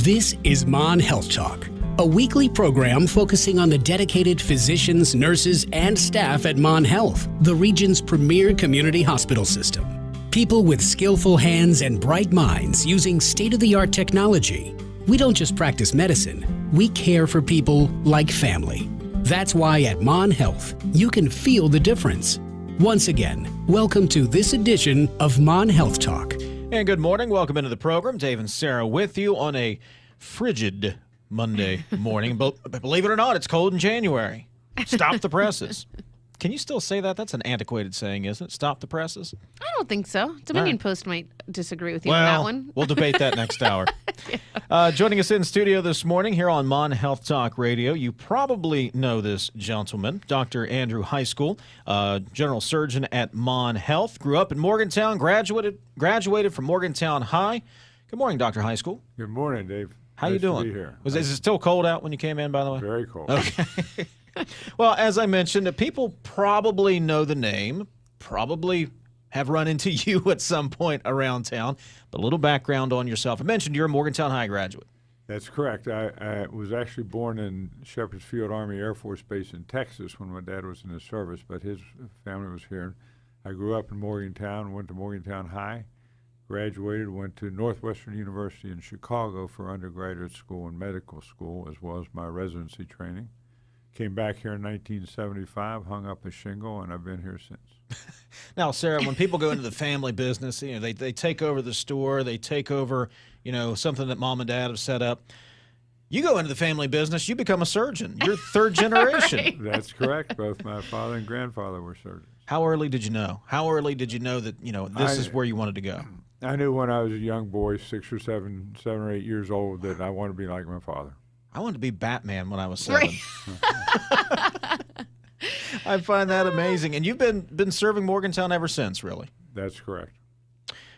This is Mon Health Talk, a weekly program focusing on the dedicated physicians, nurses, and staff at Mon Health, the region's premier community hospital system. People with skillful hands and bright minds using state-of-the-art technology. We don't just practice medicine, we care for people like family. That's why at Mon Health, you can feel the difference. Once again, welcome to this edition of Mon Health Talk. And good morning. Welcome into the program. Dave and Sarah with you on a frigid Monday morning. But believe it or not, it's cold in January. Stop the presses. Can you still say that? That's an antiquated saying, isn't it? Stop the presses? I don't think so. Dominion Post might disagree with you well, on that one. We'll debate that next hour. Yeah. Joining us in studio this morning here on Mon Health Talk Radio, you probably know this gentleman, Dr. Andrew Heiskell, general surgeon at Mon Health. Grew up in Morgantown, graduated from Morgantown High. Good morning, Dr. Heiskell. Good morning, Dave. How nice you doing? To be here. Is it still cold out when you came in, by the way? Very cold. Okay. Well, as I mentioned, people probably know the name, probably have run into you at some point around town, but a little background on yourself. I mentioned you're a Morgantown High graduate. That's correct. I was actually born in Shepherd's Field Army Air Force Base in Texas when my dad was in the service, but his family was here. I grew up in Morgantown, went to Morgantown High, graduated, went to Northwestern University in Chicago for undergraduate school and medical school, as well as my residency training. Came back here in 1975, hung up a shingle, and I've been here since. Now, Sarah, when people go into the family business, they take over the store, they take over, something that mom and dad have set up. You go into the family business, you become a surgeon. You're third generation. Right. That's correct. Both my father and grandfather were surgeons. How early did you know? How early did you know that, this is where you wanted to go? I knew when I was a young boy, 7 or 8 years old, that I wanted to be like my father. I wanted to be Batman when I was 7. I find that amazing. And you've been serving Morgantown ever since, really? That's correct.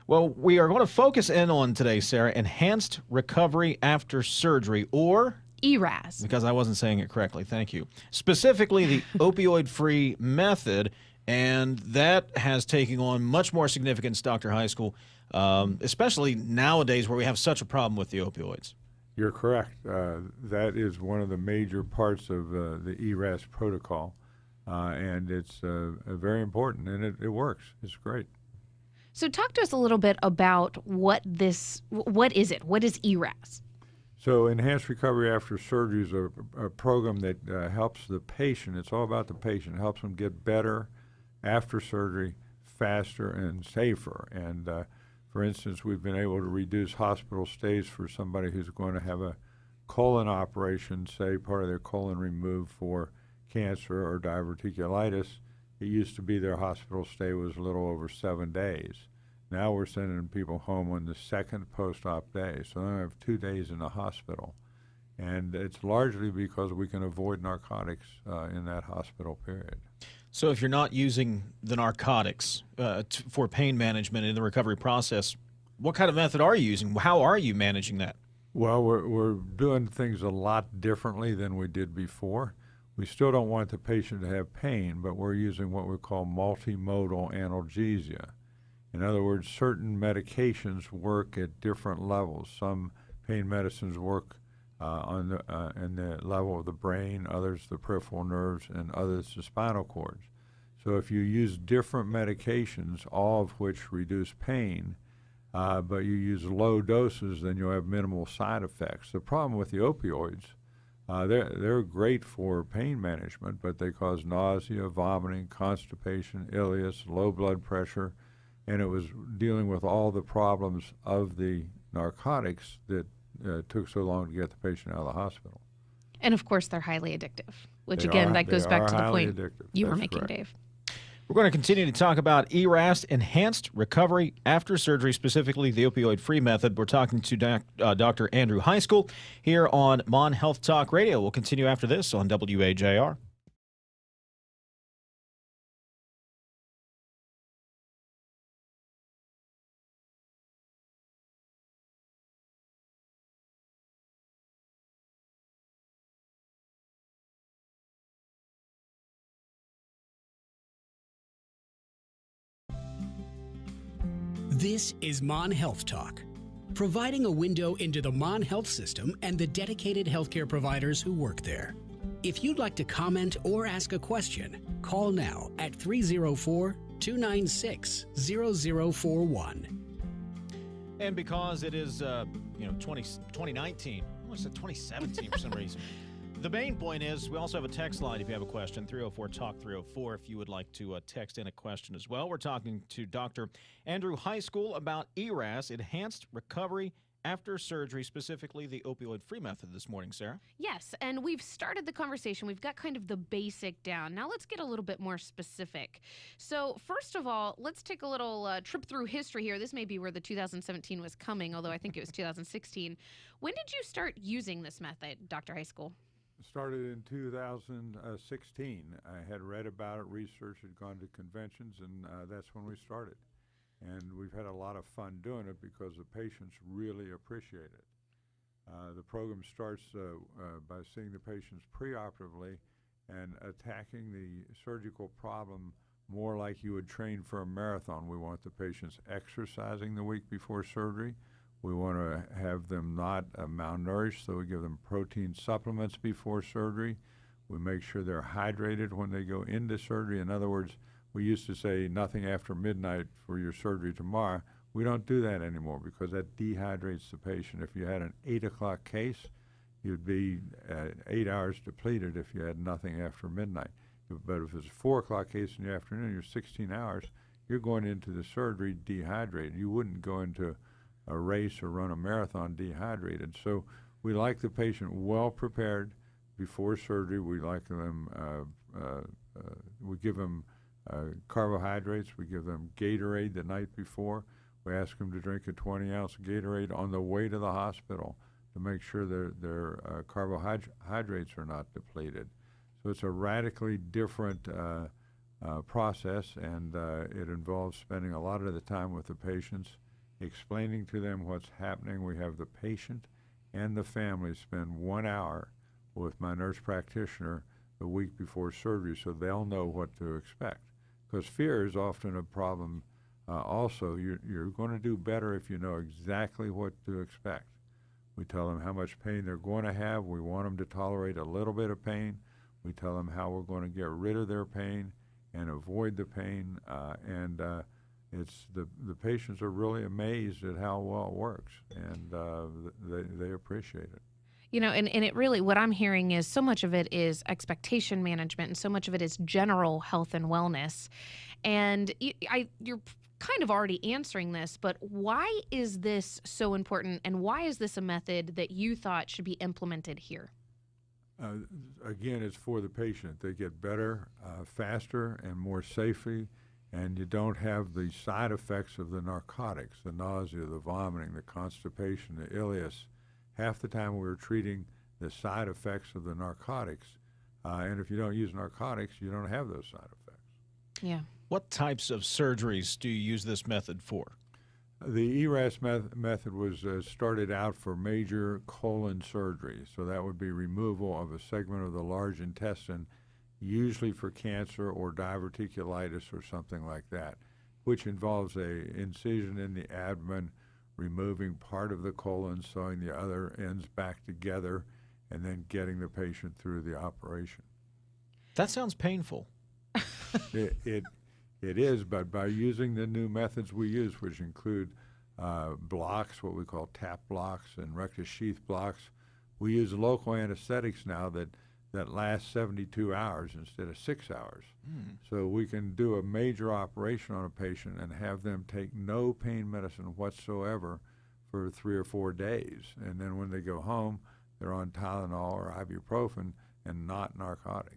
Well, we are going to focus in on today, Sarah, enhanced recovery after surgery, or ERAS. Because I wasn't saying it correctly. Thank you. Specifically, the opioid-free method, and that has taken on much more significance, Dr. Heiskell, especially nowadays where we have such a problem with the opioids. You're correct. That is one of the major parts of the ERAS protocol, and it's very important, and it works. It's great. So talk to us a little bit about what is it? What is ERAS? So Enhanced Recovery After Surgery is a program that helps the patient. It's all about the patient. It helps them get better after surgery, faster and safer. And for instance, we've been able to reduce hospital stays for somebody who's going to have a colon operation, say part of their colon removed for cancer or diverticulitis. It used to be their hospital stay was a little over 7 days. Now we're sending people home on the second post-op day, so they have 2 days in the hospital. And it's largely because we can avoid narcotics in that hospital period. So if you're not using the narcotics for pain management in the recovery process, what kind of method are you using? How are you managing that? Well, we're doing things a lot differently than we did before. We still don't want the patient to have pain, but we're using what we call multimodal analgesia. In other words, certain medications work at different levels. Some pain medicines work in the level of the brain, others the peripheral nerves, and others the spinal cords. So if you use different medications, all of which reduce pain, but you use low doses, then you'll have minimal side effects. The problem with the opioids, they're great for pain management, but they cause nausea, vomiting, constipation, ileus, low blood pressure, and it was dealing with all the problems of the narcotics that took so long to get the patient out of the hospital. And of course, they're highly addictive, which They again, are- that goes they back are to the highly point addictive. you were That's making, correct. Dave. We're going to continue to talk about ERAS, enhanced recovery after surgery, specifically the opioid-free method. We're talking to Dr. Andrew Heiskell here on Mon Health Talk Radio. We'll continue after this on WAJR. This is Mon Health Talk. providing a window into the Mon Health system and the dedicated healthcare providers who work there. If you'd like to comment or ask a question, call now at 304-296-0041. And because it is, 2019, I almost said 2017 for some reason. The main point is we also have a text line if you have a question, 304-TALK-304 if you would like to text in a question as well. We're talking to Dr. Andrew Heiskell about ERAS, Enhanced Recovery After Surgery, specifically the opioid-free method this morning, Sarah. Yes, and we've started the conversation. We've got kind of the basic down. Now let's get a little bit more specific. So first of all, let's take a little trip through history here. This may be where the 2017 was coming, although I think it was 2016. When did you start using this method, Dr. Heiskell? Started in 2016. I had read about it, research, had gone to conventions, and that's when we started. And we've had a lot of fun doing it because the patients really appreciate it. The program starts by seeing the patients preoperatively and attacking the surgical problem more like you would train for a marathon. We want the patients exercising the week before surgery. We want to have them not malnourished, so we give them protein supplements before surgery. We make sure they're hydrated when they go into surgery. In other words, we used to say nothing after midnight for your surgery tomorrow. We don't do that anymore because that dehydrates the patient. If you had an 8 o'clock case, you'd be 8 hours depleted if you had nothing after midnight. But if it's a 4 o'clock case in the afternoon, you're 16 hours, you're going into the surgery dehydrated. You wouldn't go into a race or run a marathon dehydrated. So we like the patient well prepared before surgery. We like them, we give them carbohydrates. We give them Gatorade the night before. We ask them to drink a 20-ounce Gatorade on the way to the hospital to make sure their carbohydrates are not depleted. So it's a radically different process, and it involves spending a lot of the time with the patients, explaining to them what's happening. We have the patient and the family spend 1 hour with my nurse practitioner the week before surgery so they'll know what to expect. Because fear is often a problem also. You're going to do better if you know exactly what to expect. We tell them how much pain they're going to have. We want them to tolerate a little bit of pain. We tell them how we're going to get rid of their pain and avoid the pain. It's the patients are really amazed at how well it works, and they appreciate it. You know, and it really, what I'm hearing is so much of it is expectation management, and so much of it is general health and wellness. And you're kind of already answering this, but why is this so important, and why is this a method that you thought should be implemented here? Again, it's for the patient. They get better, faster, and more safely. And you don't have the side effects of the narcotics, the nausea, the vomiting, the constipation, the ileus. Half the time we were treating the side effects of the narcotics. And if you don't use narcotics, you don't have those side effects. Yeah. What types of surgeries do you use this method for? The ERAS method was started out for major colon surgery. So that would be removal of a segment of the large intestine, usually for cancer or diverticulitis or something like that, which involves a incision in the abdomen, removing part of the colon, sewing the other ends back together, and then getting the patient through the operation. That sounds painful. It is, but by using the new methods we use, which include blocks, what we call tap blocks and rectus sheath blocks, we use local anesthetics now that lasts 72 hours instead of 6 hours. So we can do a major operation on a patient and have them take no pain medicine whatsoever for 3 or 4 days. And then when they go home, they're on Tylenol or ibuprofen and not narcotics.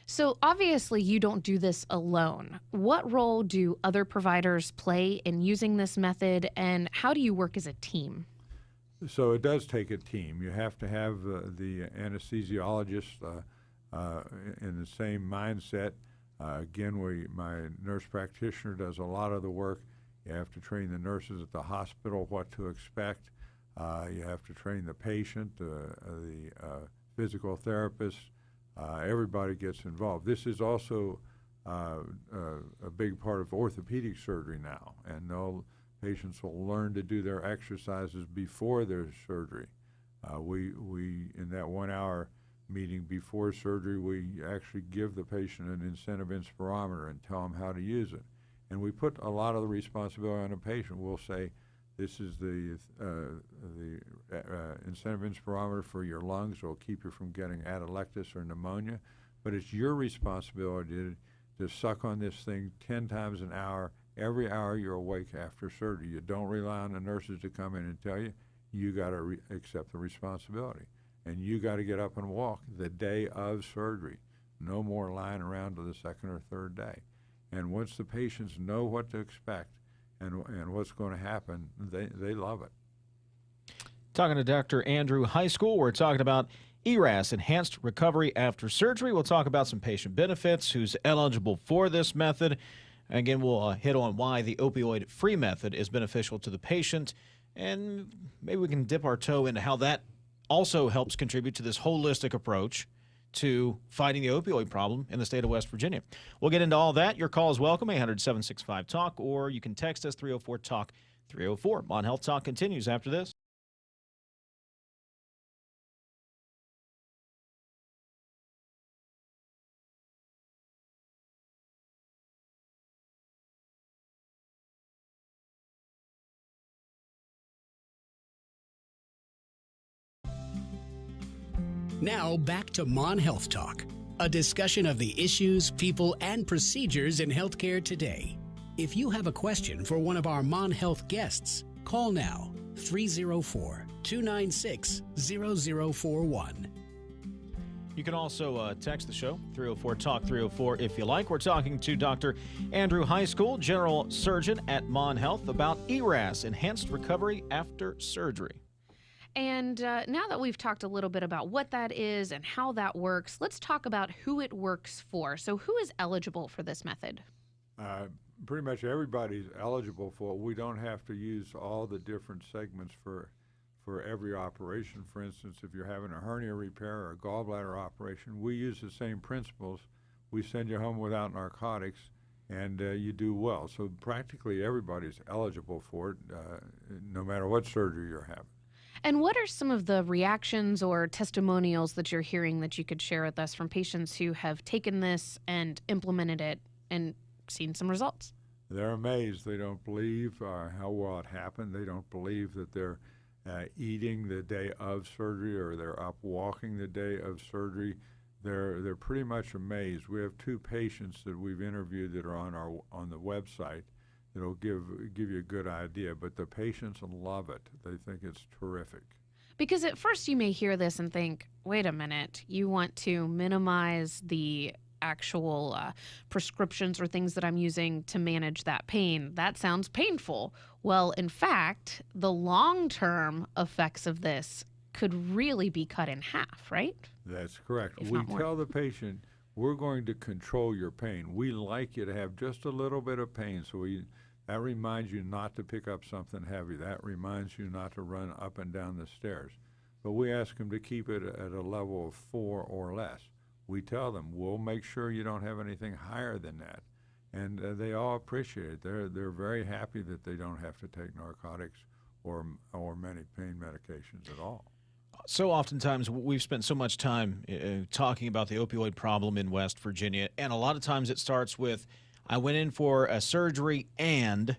So obviously you don't do this alone. What role do other providers play in using this method, and how do you work as a team? So it does take a team. You have to have the anesthesiologist in the same mindset. Again, my nurse practitioner does a lot of the work. You have to train the nurses at the hospital what to expect. You have to train the patient, the physical therapist. Everybody gets involved. This is also a big part of orthopedic surgery now, and Patients will learn to do their exercises before their surgery. We in that 1 hour meeting before surgery, we actually give the patient an incentive inspirometer and tell them how to use it. And we put a lot of the responsibility on the patient. We'll say, this is the incentive inspirometer for your lungs. It will keep you from getting atelectasis or pneumonia. But it's your responsibility to suck on this thing 10 times an hour, every hour you're awake after surgery. You don't rely on the nurses to come in and tell you. You got to accept the responsibility. And you got to get up and walk the day of surgery. No more lying around to the second or third day. And once the patients know what to expect and what's going to happen, they love it. Talking to Dr. Andrew Heiskell, we're talking about ERAS, Enhanced Recovery After Surgery. We'll talk about some patient benefits, who's eligible for this method. Again, we'll hit on why the opioid-free method is beneficial to the patient, and maybe we can dip our toe into how that also helps contribute to this holistic approach to fighting the opioid problem in the state of West Virginia. We'll get into all that. Your call is welcome, 800-765-TALK, or you can text us, 304-TALK-304. Mon Health Talk continues after this. Now back to Mon Health Talk, a discussion of the issues, people, and procedures in healthcare today. If you have a question for one of our Mon Health guests, call now 304-296-0041. You can also text the show, 304-TALK-304 if you like. We're talking to Dr. Andrew Heiskell, General Surgeon at Mon Health, about ERAS, Enhanced Recovery After Surgery. And now that we've talked a little bit about what that is and how that works, let's talk about who it works for. So who is eligible for this method? Pretty much everybody's eligible for it. We don't have to use all the different segments for every operation. For instance, if you're having a hernia repair or a gallbladder operation, we use the same principles. We send you home without narcotics, and you do well. So practically everybody's eligible for it, no matter what surgery you're having. And what are some of the reactions or testimonials that you're hearing that you could share with us from patients who have taken this and implemented it and seen some results? They're amazed. They don't believe how well it happened. They don't believe that they're eating the day of surgery or they're up walking the day of surgery. They're pretty much amazed. We have 2 patients that we've interviewed that are on the website that'll give you a good idea, but the patients love it. They think it's terrific. Because at first you may hear this and think, wait a minute, you want to minimize the actual prescriptions or things that I'm using to manage that pain. That sounds painful. Well, in fact, the long-term effects of this could really be cut in half, right? That's correct. If We not more. tell the patient, we're going to control your pain. We like you to have just a little bit of pain, so that reminds you not to pick up something heavy. That reminds you not to run up and down the stairs. But we ask them to keep it at a level of 4 or less. We tell them, we'll make sure you don't have anything higher than that. And they all appreciate it. They're very happy that they don't have to take narcotics or many pain medications at all. So oftentimes we've spent so much time talking about the opioid problem in West Virginia, and a lot of times it starts with, I went in for a surgery and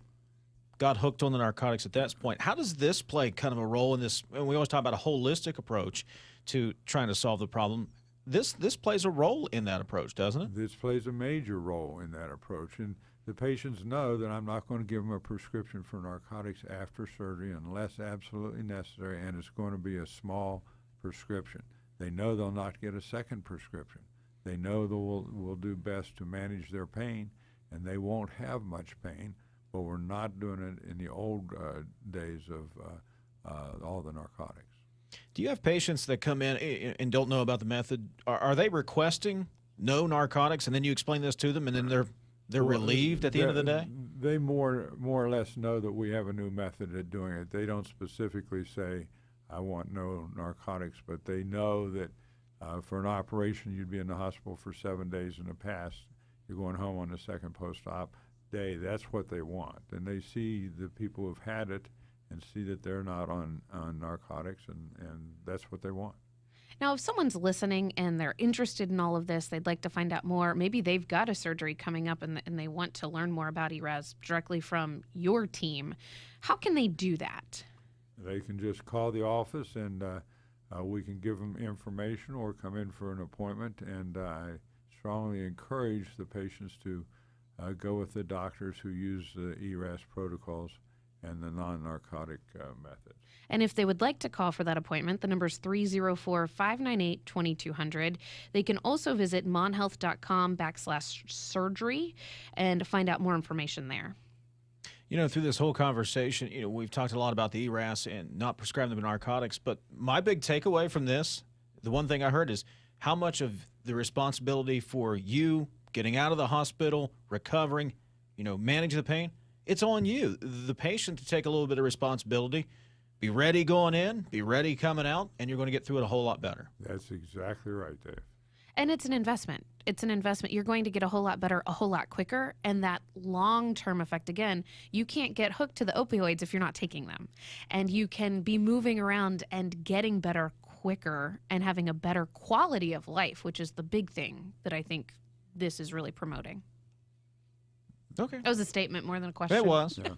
got hooked on the narcotics at that point. How does this play kind of a role in this? And we always talk about a holistic approach to trying to solve the problem. This plays a role in that approach, doesn't it? This plays a major role in that approach. And the patients know that I'm not going to give them a prescription for narcotics after surgery unless absolutely necessary, and it's going to be a small prescription. They know they'll not get a second prescription. They know we'll do best to manage their pain, and they won't have much pain, but we're not doing it in the old days of all the narcotics. Do you have patients that come in and don't know about the method? Are they requesting no narcotics, and then you explain this to them, and then they're relieved at the end of the day? They more or less know that we have a new method of doing it. They don't specifically say, I want no narcotics, but they know that for an operation, you'd be in the hospital for 7 days in the past. You're going home on the second post-op day, that's what they want. And they see the people who've had it and see that they're not on narcotics, and that's what they want. Now, if someone's listening and they're interested in all of this, they'd like to find out more, maybe they've got a surgery coming up and they want to learn more about ERAS directly from your team, how can they do that? They can just call the office, and we can give them information or come in for an appointment. And I strongly encourage the patients to go with the doctors who use the ERAS protocols and the non-narcotic methods. And if they would like to call for that appointment, the number is 304-598-2200. They can also visit monhealth.com/surgery and find out more information there. You know, through this whole conversation, we've talked a lot about the ERAS and not prescribing them narcotics, but my big takeaway from this, the one thing I heard is how much of the responsibility for you getting out of the hospital, recovering, managing the pain, it's on you, the patient, to take a little bit of responsibility. Be ready going in, be ready coming out, and you're going to get through it a whole lot better. That's exactly right, Dave. And it's an investment. It's an investment. You're going to get a whole lot better, a whole lot quicker. And that long-term effect, again, you can't get hooked to the opioids if you're not taking them. And you can be moving around and getting better quicker and having a better quality of life, which is the big thing that I think this is really promoting. Okay. That was a statement more than a question. It was. Yeah.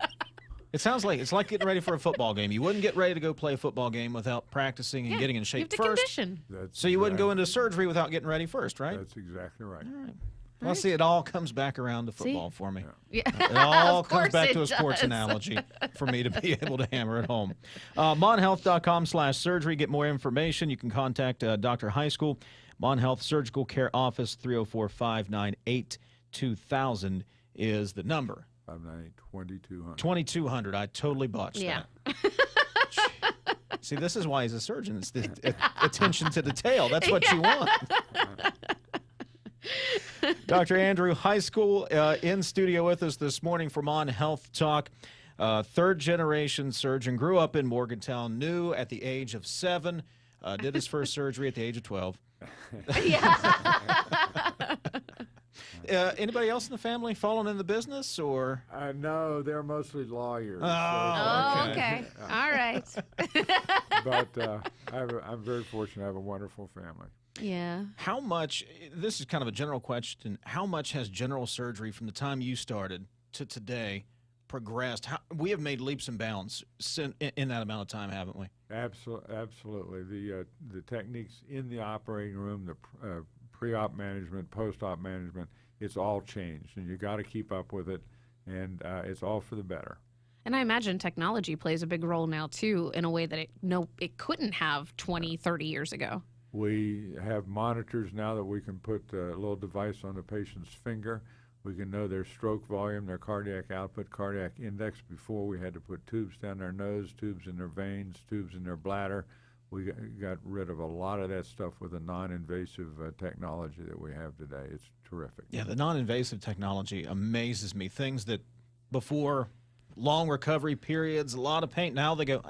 It's like getting ready for a football game. You wouldn't get ready to go play a football game without practicing and getting in You shape have to first. condition. So you wouldn't go into surgery without getting ready first, right? That's exactly right. All right. Well, see, it all comes back around to football for me. Yeah. It all Of comes course back it to a sports does. analogy for me to be able to hammer it home. monhealth.com/surgery. Get more information. You can contact Dr. Heiskell, Mon Health Surgical Care Office. 304-598-2000 is the number. 598-2200. 2200. I totally botched Yeah. that. See, this is why he's a surgeon. It's the attention to detail. That's what you want. Dr. Andrew Heiskell in studio with us this morning for Mon Health Talk. Third-generation surgeon, grew up in Morgantown, knew at the age of 7, did his first surgery at the age of 12. Anybody else in the family fallen in the business, or? No, they're mostly lawyers. Oh, okay. All right. But I'm very fortunate. I have a wonderful family. Yeah. How much, this is kind of a general question, how much has general surgery from the time you started to today progressed? We have made leaps and bounds in that amount of time, haven't we? Absolutely. The techniques in the operating room, the pre-op management, post-op management, it's all changed, and you got to keep up with it, and it's all for the better. And I imagine technology plays a big role now, too, in a way that it couldn't have 20, 30 years ago. We have monitors now that we can put a little device on the patient's finger. We can know their stroke volume, their cardiac output, cardiac index. Before, we had to put tubes down their nose, tubes in their veins, tubes in their bladder. We got rid of a lot of that stuff with the non-invasive technology that we have today. It's terrific. Yeah, the non-invasive technology amazes me. Things that before, long recovery periods, a lot of pain. Now they go,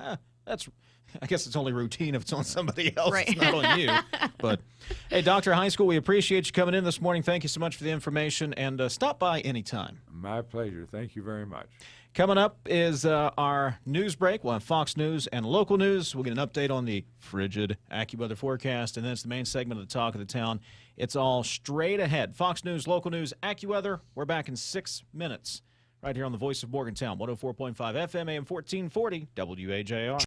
I guess it's only routine if it's on somebody else. Right. It's not on you. But, hey, Dr. Heiskell, we appreciate you coming in this morning. Thank you so much for the information, and stop by anytime. My pleasure. Thank you very much. Coming up is our news break. We'll have Fox News and local news. We'll get an update on the frigid AccuWeather forecast, and then it's the main segment of the Talk of the Town. It's all straight ahead. Fox News, local news, AccuWeather. We're back in 6 minutes right here on the Voice of Morgantown, 104.5 FM, AM 1440, WAJR.